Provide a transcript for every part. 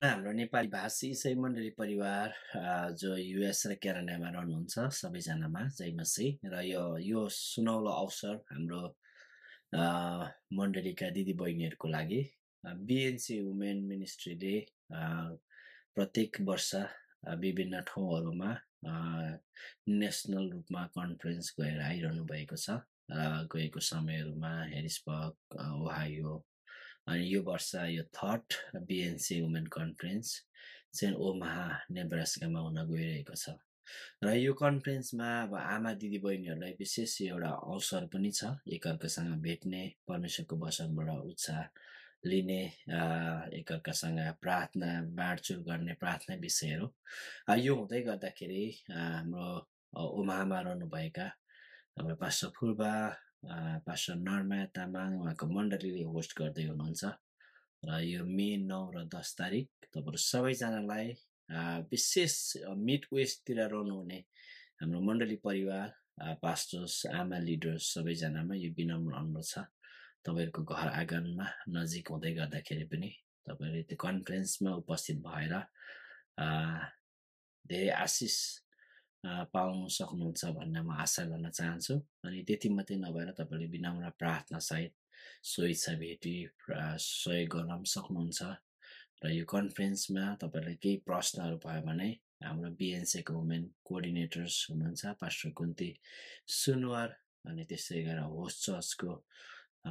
हाम्रो नेपाली भाषी इसाई मण्डली परिवार जो युएस र क्यानाडामा रहनुहुन्छ सबैजनामा जय मसीह र यो सुनौलो अवसर हाम्रो अ, मण्डलीका दिदीबहिनीहरूको लागि बिएनसी वुमेन मिनिस्ट्रीले अ, प्रत्येक वर्ष विभिन्न ठाउँहरूमा अ, नेसनल रूपमा कन्फरेन्स गएर आइरहनु भएको छ। गएको समयहरूमा हेरिसबर्ग, ओहायो अनि यो वर्ष यो थर्ड बिएनसी वुमेन कन्फरेन्स चाहिँ ओमाहा नेब्रास्कामा हुन गइरहेको छ। र यो कन्फरेन्समा अब आमा दिदीबहिनीहरूलाई विशेष एउटा अवसर पनि छ एकअर्कासँग भेट्ने, परमेश्वरको वचनबाट उत्साह लिने, एकअर्कासँग प्रार्थना बाँडचुँड गर्ने प्रार्थना विषयहरू। यो हुँदै गर्दाखेरि हाम्रो ओमाहामा रहनुभएका हाम्रो पास्टर फुर्बा, पास्टर नरमाया तामाङ उहाँको मण्डलीले होस्ट गर्दै हुनुहुन्छ। र यो मे 9 र 10 तारिक तपाईँहरू सबैजनालाई विशेष मिड वेस्टतिर रहनुहुने हाम्रो मण्डली परिवार, पास्टर्स, आमा लिडर्स सबैजनामा यो विनम्र अनुरोध छ। तपाईँहरूको घर आँगनमा नजिक हुँदै गर्दाखेरि पनि तपाईँहरूले त्यो कन्फरेन्समा उपस्थित भएर धेरै आशिष पाउनु सक्नुहुन्छ भन्ने म आशा गर्न चाहन्छु। अनि त्यति मात्रै नभएर तपाईँले विनम्र प्रार्थनासहित सोही इच्छा भेटी सहयोग गर्न पनि सक्नुहुन्छ। र यो कन्फरेन्समा तपाईँलाई केही प्रश्नहरू भयो भने हाम्रो बिएनसीको वुमेन कोअर्डिनेटर्स हुनुहुन्छ पास्टर कुन्ती सुनवार, अनि त्यसै गरेर होस्ट चर्चको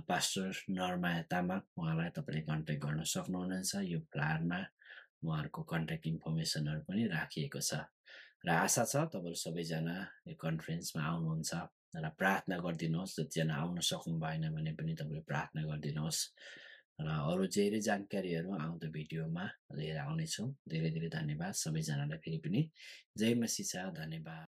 पास्टर नरमाया तामाङ, उहाँलाई तपाईँले कन्ट्याक्ट गर्न सक्नुहुनेछ। यो फ्लायरमा उहाँहरूको कन्ट्याक्ट इन्फर्मेसनहरू पनि राखिएको छ। र आशा छ तपाईँहरू सबैजना यो कन्फरेन्समा आउनुहुन्छ र प्रार्थना गरिदिनुहोस्। जतिजना आउन सक्नु भएन भने पनि तपाईँले प्रार्थना गरिदिनुहोस्। र अरू धेरै जानकारीहरू आउँदो भिडियोमा लिएर आउनेछौँ। धेरै धेरै धन्यवाद सबैजनालाई फेरि पनि। जय मसीह छ। धन्यवाद।